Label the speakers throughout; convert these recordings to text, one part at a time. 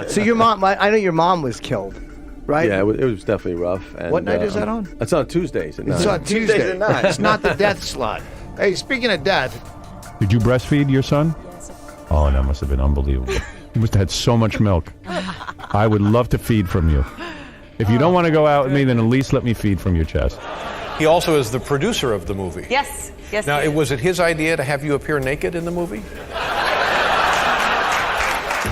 Speaker 1: So your mom, I know your mom was killed, right?
Speaker 2: Yeah, it was definitely rough. And,
Speaker 1: what night is that on?
Speaker 2: It's on Tuesdays at 9.
Speaker 1: It's on Tuesdays
Speaker 3: at 9.
Speaker 1: It's not the death slot. Hey, speaking of death.
Speaker 4: Did you breastfeed your son? Oh, that must have been unbelievable. You must have had so much milk. I would love to feed from you. If you don't want to go out with me, then at least let me feed from your chest.
Speaker 5: He also is the producer of the movie.
Speaker 6: Yes.
Speaker 5: Now, was it his idea to have you appear naked in the movie?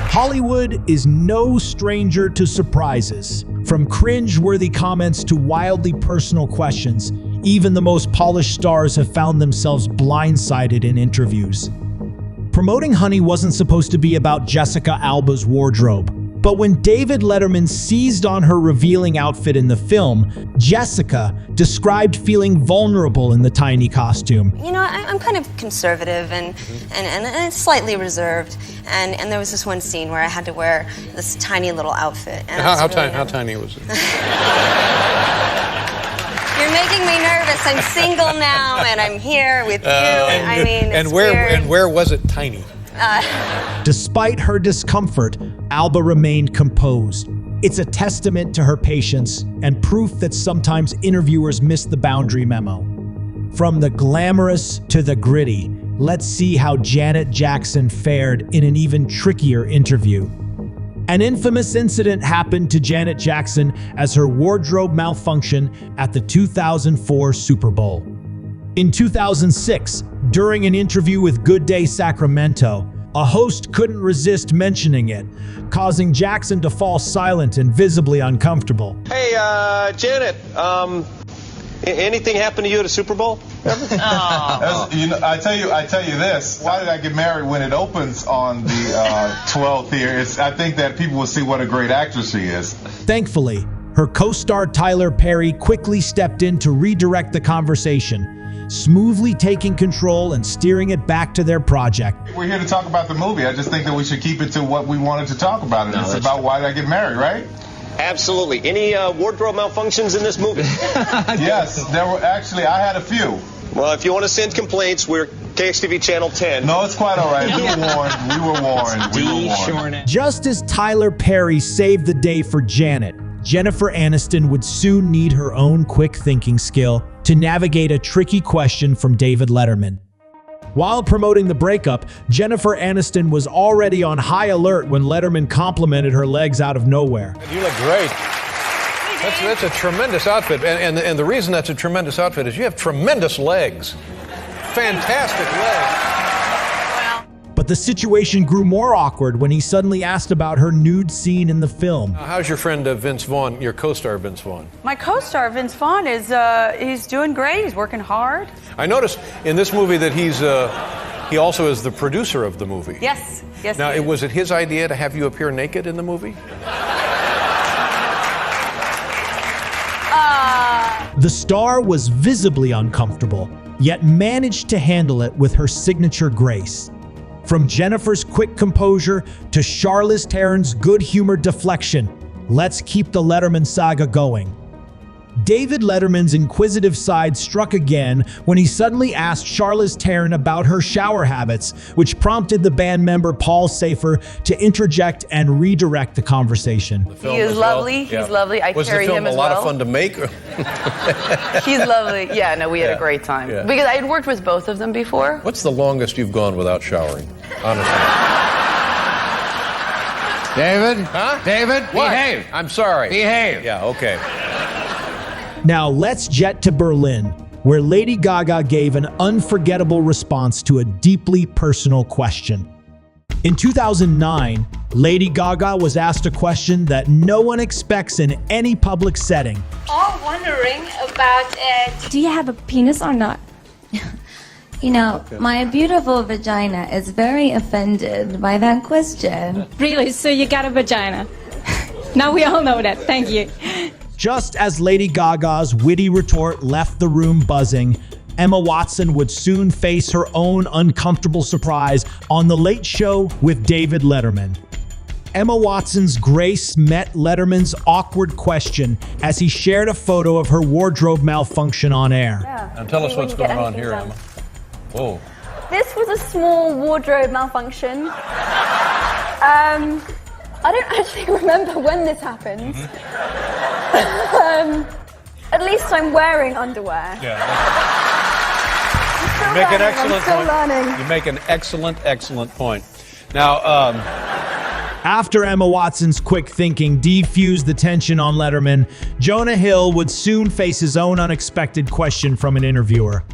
Speaker 7: Hollywood is no stranger to surprises. From cringe-worthy comments to wildly personal questions, even the most polished stars have found themselves blindsided in interviews. Promoting Honey wasn't supposed to be about Jessica Alba's wardrobe. But when David Letterman seized on her revealing outfit in the film, Jessica described feeling vulnerable in the tiny costume.
Speaker 6: You know, I'm kind of conservative and slightly reserved. And there was this one scene where I had to wear this tiny little outfit. And
Speaker 5: How tiny was it?
Speaker 6: You're making me nervous. I'm single now, and I'm here with you.
Speaker 5: Where was it tiny?
Speaker 7: Despite her discomfort, Alba remained composed. It's a testament to her patience and proof that sometimes interviewers miss the boundary memo. From the glamorous to the gritty, let's see how Janet Jackson fared in an even trickier interview. An infamous incident happened to Janet Jackson as her wardrobe malfunctioned at the 2004 Super Bowl. In 2006, during an interview with Good Day Sacramento, a host couldn't resist mentioning it, causing Jackson to fall silent and visibly uncomfortable.
Speaker 8: Hey, Janet, anything happen to you at a Super Bowl?
Speaker 9: I tell you this. Why did I get married when it opens on the 12th here? I think that people will see what a great actress she is.
Speaker 7: Thankfully, her co-star Tyler Perry quickly stepped in to redirect the conversation, smoothly taking control and steering it back to their project.
Speaker 9: We're here to talk about the movie. I just think that we should keep it to what we wanted to talk about. And it's about why did I get married, right?
Speaker 8: Absolutely. Any wardrobe malfunctions in this movie?
Speaker 9: Yes, there were actually. I had a few.
Speaker 8: Well, if you want to send complaints, we're KXTV Channel 10.
Speaker 9: No, it's quite all right. We were warned.
Speaker 7: Just as Tyler Perry saved the day for Janet, Jennifer Aniston would soon need her own quick thinking skill to navigate a tricky question from David Letterman. While promoting the breakup, Jennifer Aniston was already on high alert when Letterman complimented her legs out of nowhere.
Speaker 5: You look great. That's a tremendous outfit. And the reason that's a tremendous outfit is you have tremendous legs. Fantastic legs.
Speaker 7: But the situation grew more awkward when he suddenly asked about her nude scene in the film.
Speaker 5: How's your friend Vince Vaughn, your co-star Vince Vaughn?
Speaker 10: My co-star Vince Vaughn is he's doing great. He's working hard.
Speaker 5: I noticed in this movie that he also is the producer of the movie.
Speaker 10: Yes.
Speaker 5: Now, was it his idea to have you appear naked in the movie?
Speaker 7: The star was visibly uncomfortable, yet managed to handle it with her signature grace. From Jennifer's quick composure to Charlize Theron's good-humored deflection, let's keep the Letterman saga going. David Letterman's inquisitive side struck again when he suddenly asked Charlize Theron about her shower habits, which prompted the band member Paul Safer to interject and redirect the conversation.
Speaker 10: He is lovely. He's lovely. I carry him as well.
Speaker 5: Was the film a lot of fun to make?
Speaker 10: He's lovely. Yeah, no, we had a great time.
Speaker 5: Yeah.
Speaker 10: Because I had worked with both of them before.
Speaker 5: What's the longest you've gone without showering? Honestly.
Speaker 3: David?
Speaker 5: Huh?
Speaker 3: David,
Speaker 5: What?
Speaker 3: behave.
Speaker 5: I'm sorry.
Speaker 3: Behave.
Speaker 5: Yeah, okay.
Speaker 7: Now let's jet to Berlin, where Lady Gaga gave an unforgettable response to a deeply personal question. In 2009, Lady Gaga was asked a question that no one expects in any public setting.
Speaker 11: All wondering about do you have a penis or not?
Speaker 12: You know, my beautiful vagina is very offended by that question.
Speaker 11: Really? So you got a vagina? Now we all know that. Thank you.
Speaker 7: Just as Lady Gaga's witty retort left the room buzzing, Emma Watson would soon face her own uncomfortable surprise on The Late Show with David Letterman. Emma Watson's grace met Letterman's awkward question as he shared a photo of her wardrobe malfunction on air.
Speaker 5: Now tell us what's going on here, Emma. Whoa.
Speaker 13: This was a small wardrobe malfunction.
Speaker 11: I don't actually remember when this happened. At least I'm wearing underwear.
Speaker 5: You make an excellent
Speaker 11: still
Speaker 5: point.
Speaker 11: learning.
Speaker 5: You make an excellent point. Now,
Speaker 7: After Emma Watson's quick thinking defused the tension on Letterman, Jonah Hill would soon face his own unexpected question from an interviewer.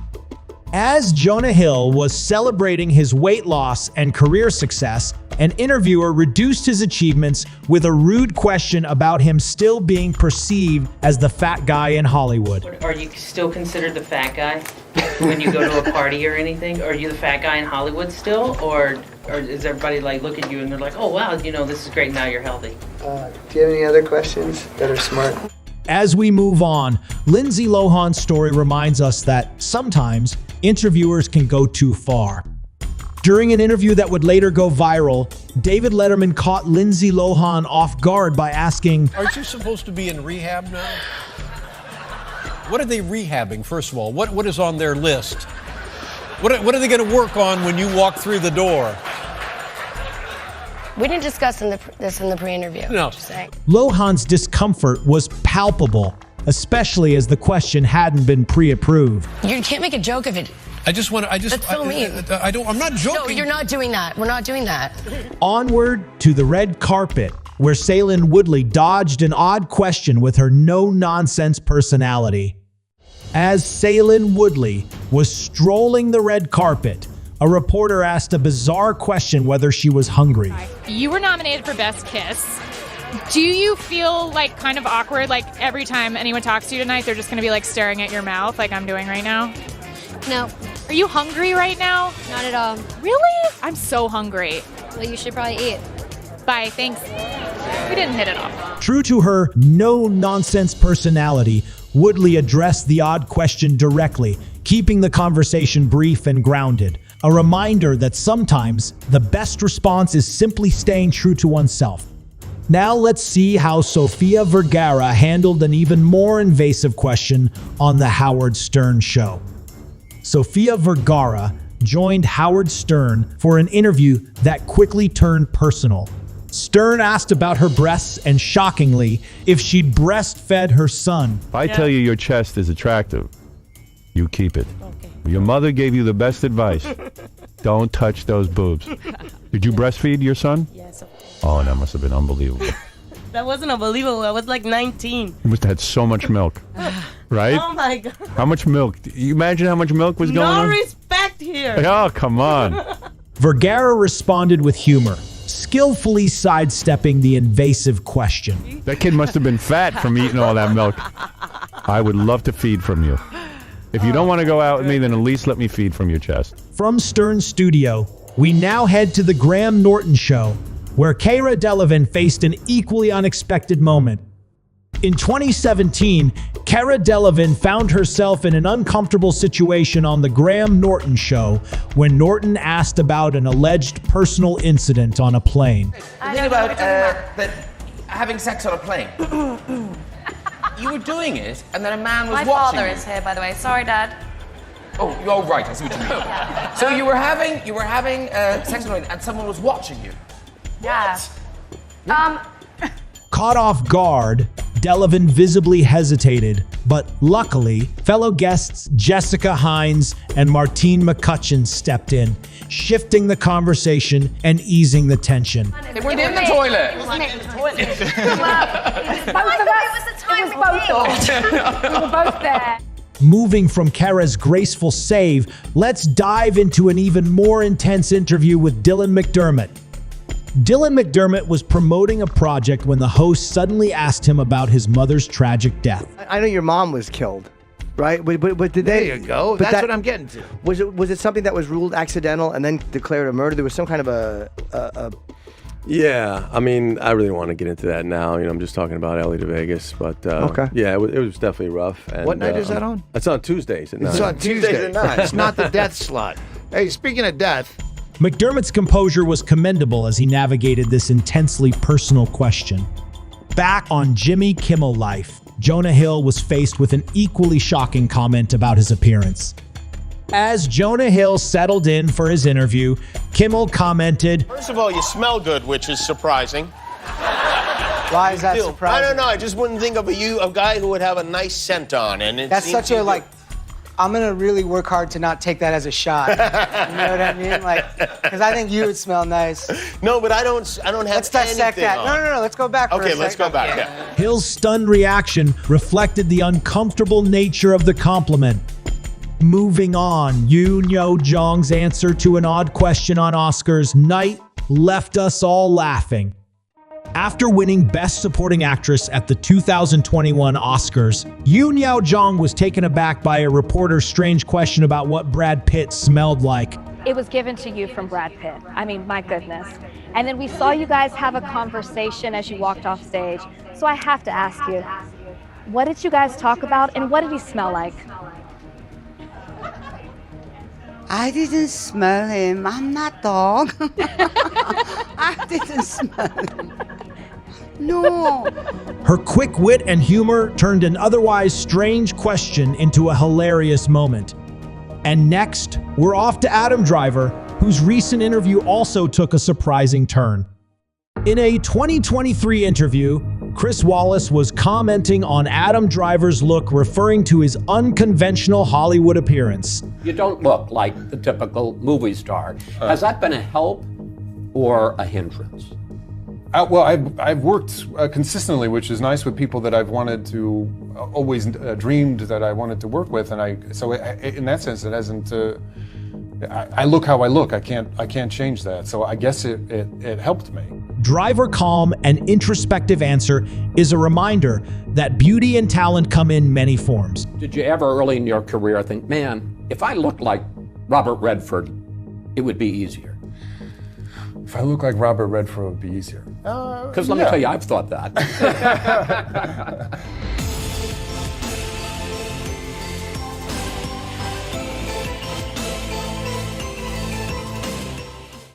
Speaker 7: As Jonah Hill was celebrating his weight loss and career success, an interviewer reduced his achievements with a rude question about him still being perceived as the fat guy in Hollywood.
Speaker 3: Are you still considered the fat guy when you go to a party or anything? Are you the fat guy in Hollywood still? Or is everybody like look at you and they're like, oh wow, you know, this is great, now you're healthy?
Speaker 13: Do you have any other questions that are smart?
Speaker 7: As we move on, Lindsay Lohan's story reminds us that sometimes interviewers can go too far. During an interview that would later go viral, David Letterman caught Lindsay Lohan off guard by asking,
Speaker 5: aren't you supposed to be in rehab now? What are they rehabbing, first of all? What is on their list? What are they going to work on when you walk through the door?
Speaker 14: We didn't discuss this in the pre-interview.
Speaker 5: No.
Speaker 14: Just saying.
Speaker 7: Lohan's discomfort was palpable, especially as the question hadn't been pre-approved.
Speaker 14: You can't make a joke of it.
Speaker 5: That's
Speaker 14: so mean.
Speaker 5: I'm not joking.
Speaker 14: No, you're not doing that. We're not doing that.
Speaker 7: Onward to the red carpet, where Shailene Woodley dodged an odd question with her no-nonsense personality. As Shailene Woodley was strolling the red carpet, a reporter asked a bizarre question whether she was hungry.
Speaker 15: You were nominated for Best Kiss. Do you feel like kind of awkward, like every time anyone talks to you tonight, they're just going to be like staring at your mouth like I'm doing right now?
Speaker 16: No.
Speaker 15: Are you hungry right now?
Speaker 16: Not at all.
Speaker 15: Really? I'm so hungry.
Speaker 16: Well, you should probably eat.
Speaker 15: Bye, thanks. We didn't hit it off.
Speaker 7: True to her no-nonsense personality, Woodley addressed the odd question directly, keeping the conversation brief and grounded. A reminder that sometimes the best response is simply staying true to oneself. Now let's see how Sophia Vergara handled an even more invasive question on The Howard Stern Show. Sophia Vergara joined Howard Stern for an interview that quickly turned personal. Stern asked about her breasts and, shockingly, if she'd breastfed her son.
Speaker 4: If I tell you your chest is attractive, you keep it. Okay. Your mother gave you the best advice. Don't touch those boobs. Did you breastfeed your son?
Speaker 17: Yes.
Speaker 4: Oh, that must have been unbelievable.
Speaker 17: That wasn't unbelievable. I was like 19.
Speaker 4: You must have had so much milk, right?
Speaker 17: Oh my God.
Speaker 4: How much milk? You imagine how much milk was going on?
Speaker 17: No respect here.
Speaker 4: Oh, come on.
Speaker 7: Vergara responded with humor, skillfully sidestepping the invasive question.
Speaker 4: That kid must have been fat from eating all that milk. I would love to feed from you. If you don't want to go out with me, then at least let me feed from your chest.
Speaker 7: From Stern's studio, we now head to the Graham Norton Show, where Cara Delevingne faced an equally unexpected moment. In 2017, Cara Delevingne found herself in an uncomfortable situation on the Graham Norton Show when Norton asked about an alleged personal incident on a plane.
Speaker 18: The thing about having sex on a plane. You were doing it, and then a man was watching you.
Speaker 19: My father is here, by the way. Sorry, Dad.
Speaker 18: Oh, right. I see what you mean.
Speaker 19: Yeah.
Speaker 18: So you were having sex on a plane, and someone was watching you.
Speaker 19: Yeah.
Speaker 7: Caught off guard, Delevingne visibly hesitated, but luckily, fellow guests Jessica Hines and Martine McCutcheon stepped in, shifting the conversation and easing the tension.
Speaker 18: They weren't in the toilet.
Speaker 19: It was in the toilet. It was the time we were both there.
Speaker 7: Moving from Cara's graceful save, let's dive into an even more intense interview with Dylan McDermott. Dylan McDermott was promoting a project when the host suddenly asked him about his mother's tragic death.
Speaker 1: I know your mom was killed, right? But did they?
Speaker 5: There you go. That's what I'm getting to.
Speaker 1: Was it something that was ruled accidental and then declared a murder? There was some kind of a
Speaker 2: Yeah, I mean, I really don't want to get into that now. You know, I'm just talking about LA to Vegas, but
Speaker 1: Okay.
Speaker 2: Yeah, it was definitely rough. And,
Speaker 1: What night is that on?
Speaker 2: It's on Tuesdays at 9.
Speaker 1: It's on Tuesday
Speaker 2: at 9.
Speaker 1: It's not the death slot. Hey, speaking of death,
Speaker 7: McDermott's composure was commendable as he navigated this intensely personal question. Back on Jimmy Kimmel Life, Jonah Hill was faced with an equally shocking comment about his appearance. As Jonah Hill settled in for his interview, Kimmel commented,
Speaker 8: First of all, you smell good, which is surprising.
Speaker 13: Why is that
Speaker 20: I
Speaker 13: surprising?
Speaker 20: don't know. I just wouldn't think of a guy who would have a nice scent on, and it
Speaker 13: That's
Speaker 20: seems
Speaker 13: such a
Speaker 20: you do.
Speaker 13: I'm gonna really work hard to not take that as a shot. You know what I mean? Because I think you would smell nice.
Speaker 20: No, but I don't have
Speaker 13: Let's dissect
Speaker 20: anything
Speaker 13: that.
Speaker 20: on.
Speaker 13: No. Let's go back.
Speaker 20: Okay,
Speaker 13: for a
Speaker 20: let's go
Speaker 13: second.
Speaker 20: back. Yeah.
Speaker 7: Hill's stunned reaction reflected the uncomfortable nature of the compliment. Moving on, Yoon Yo-jong's answer to an odd question on Oscars night left us all laughing. After winning Best Supporting Actress at the 2021 Oscars, Yoon Yo-jong was taken aback by a reporter's strange question about what Brad Pitt smelled like.
Speaker 19: It was given to you from Brad Pitt. I mean, my goodness. And then we saw you guys have a conversation as you walked off stage. So I have to ask you, what did you guys talk about and what did he smell like?
Speaker 21: I didn't smell him. I'm not dog. I didn't smell him. No.
Speaker 7: Her quick wit and humor turned an otherwise strange question into a hilarious moment. And next, we're off to Adam Driver, whose recent interview also took a surprising turn. In a 2023 interview, Chris Wallace was commenting on Adam Driver's look, referring to his unconventional Hollywood appearance.
Speaker 22: You don't look like the typical movie star. Has that been a help or a hindrance?
Speaker 23: Well, I've worked consistently, which is nice, with people that I've wanted to, always dreamed that I wanted to work with, and so in that sense, it hasn't. I look how I look. I can't change that. So I guess it helped me.
Speaker 7: Driver's calm and introspective answer is a reminder that beauty and talent come in many forms.
Speaker 22: Did you ever early in your career think, man, if I looked like Robert Redford, it would be easier?
Speaker 23: If I look like Robert Redford, it would be easier.
Speaker 22: Because let me tell you, I've thought that.